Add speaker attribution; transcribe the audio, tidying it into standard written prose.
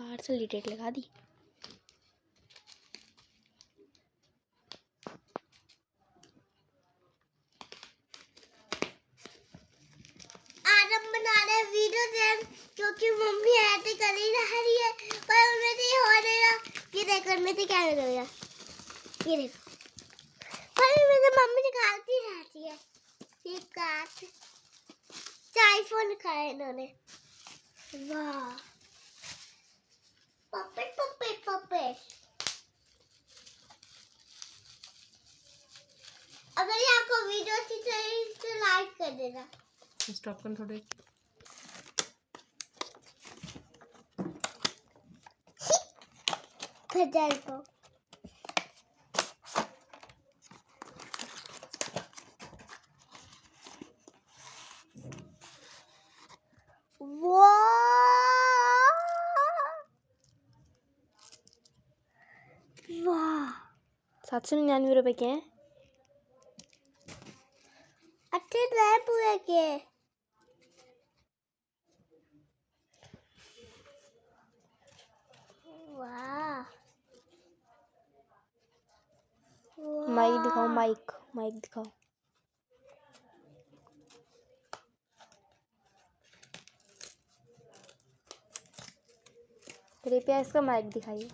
Speaker 1: Parcel detail लगा दी।
Speaker 2: आज हम बना रहे वीडियो गेम क्योंकि मम्मी ऐसे कर ही रही है पर उनमें से हो रहा ये देखो उनमें से क्या हो रहा ये देखो पर मेरे मम्मी निकालती रहती है फ्लिपकार्ट आईफोन खाए इन्होंने। वाह पप्पे पप्पे पप्पे। अगर ये आपको वीडियो अच्छी लगी तो लाइक कर देना।
Speaker 3: स्टॉप कर थोड़े।
Speaker 2: खजल को वाह
Speaker 1: 799 के हैं।
Speaker 2: अच्छे रहे पूरे के। वाह
Speaker 1: माइक दिखाओ, माइक दिखाओ। कृपया इसका माइक दिखाइए।